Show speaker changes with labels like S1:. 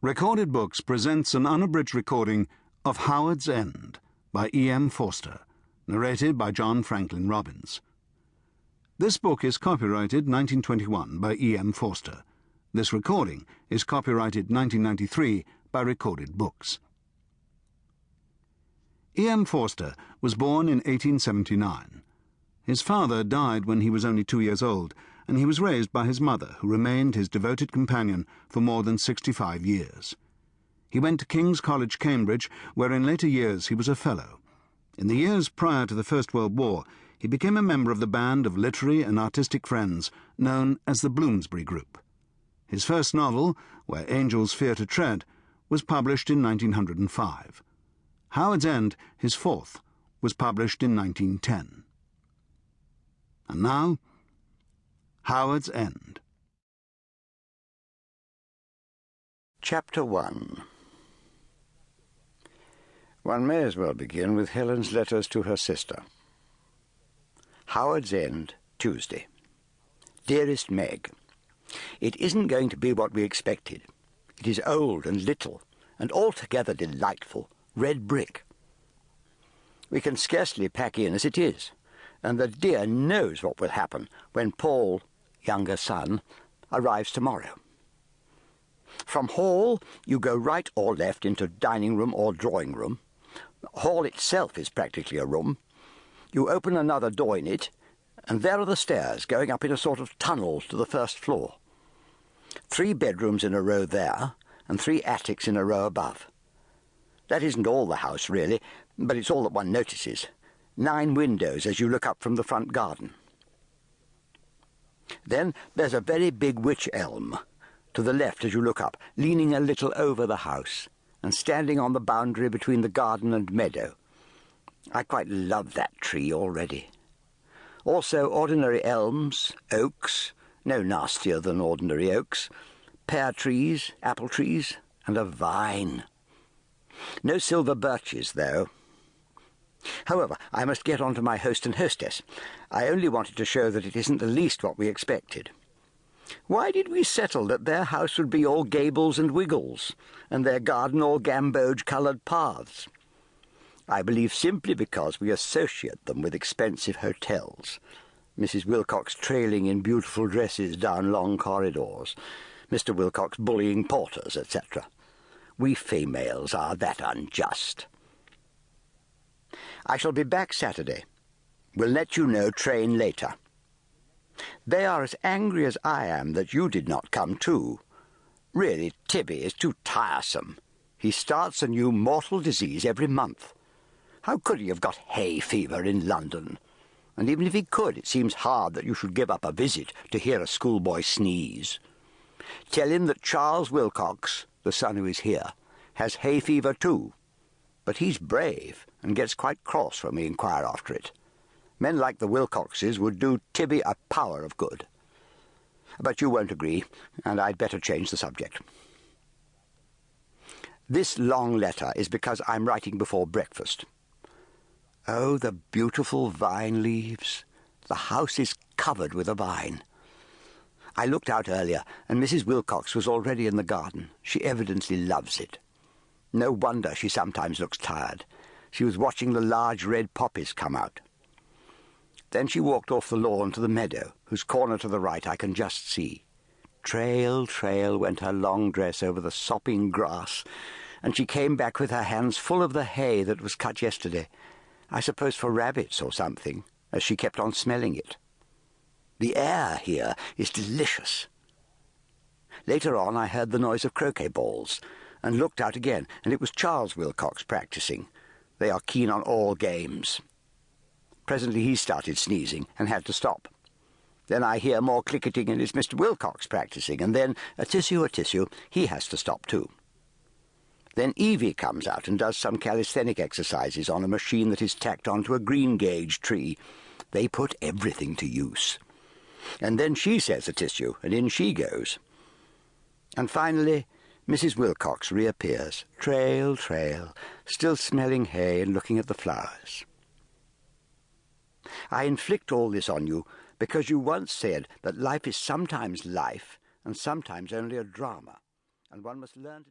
S1: Recorded Books presents an unabridged recording of Howard's End by E.M. Forster, narrated by John Franklyn-Robbins. This book is copyrighted 1921 by E.M. Forster. This recording is copyrighted 1993 by Recorded Books. E.M. Forster was born in 1879. His father died when he was only 2 years old, and he was raised by his mother, who remained his devoted companion for more than 65 years. He went to King's College, Cambridge, where in later years he was a fellow. In the years prior to the First World War, he became a member of the band of literary and artistic friends known as the Bloomsbury Group. His first novel, Where Angels Fear to Tread, was published in 1905. Howard's End, his fourth, was published in 1910. And now, Howard's End.
S2: Chapter 1. One may as well begin with Helen's letters to her sister. Howard's End, Tuesday. Dearest Meg, it isn't going to be what we expected. It is old and little, and altogether delightful, red brick. We can scarcely pack in as it is, and the dear knows what will happen when Paul, younger son, arrives tomorrow. From hall, you go right or left into dining room or drawing room. Hall itself is practically a room. You open another door in it, and there are the stairs going up in a sort of tunnel to the first floor. 3 bedrooms in a row there, and 3 attics in a row above. That isn't all the house, really, but it's all that one notices. 9 windows as you look up from the front garden. Then there's a very big wych elm, to the left as you look up, leaning a little over the house, and standing on the boundary between the garden and meadow. I quite love that tree already. Also ordinary elms, oaks, no nastier than ordinary oaks, pear trees, apple trees, and a vine. No silver birches, though. However, I must get on to my host and hostess. I only wanted to show that it isn't the least what we expected. Why did we settle that their house would be all gables and wiggles, and their garden all gamboge-coloured paths? I believe simply because we associate them with expensive hotels, Mrs. Wilcox trailing in beautiful dresses down long corridors, Mr. Wilcox bullying porters, etc. We females are that unjust. I shall be back Saturday. Will let you know train later. They are as angry as I am that you did not come too. Really, Tibby is too tiresome. He starts a new mortal disease every month. How could he have got hay fever in London? And even if he could, it seems hard that you should give up a visit to hear a schoolboy sneeze. Tell him that Charles Wilcox, the son who is here, has hay fever too. But he's brave, and gets quite cross when we inquire after it. Men like the Wilcoxes would do Tibby a power of good. But you won't agree, and I'd better change the subject. This long letter is because I'm writing before breakfast. Oh, the beautiful vine leaves. The house is covered with a vine. I looked out earlier, and Mrs. Wilcox was already in the garden. She evidently loves it. No wonder she sometimes looks tired. She was watching the large red poppies come out. Then she walked off the lawn to the meadow, whose corner to the right I can just see. Trail, trail went her long dress over the sopping grass, and she came back with her hands full of the hay that was cut yesterday, I suppose for rabbits or something, as she kept on smelling it. The air here is delicious. Later on I heard the noise of croquet balls, and looked out again, and it was Charles Wilcox practising. They are keen on all games. Presently he started sneezing and had to stop. Then I hear more clicketing and it's Mr. Wilcox practising, and then, a tissue, he has to stop too. Then Evie comes out and does some calisthenic exercises on a machine that is tacked onto a green-gauge tree. They put everything to use. And then she says a tissue, and in she goes. And finally, Mrs. Wilcox reappears, trail, trail, still smelling hay and looking at the flowers. I inflict all this on you because you once said that life is sometimes life and sometimes only a drama, and one must learn to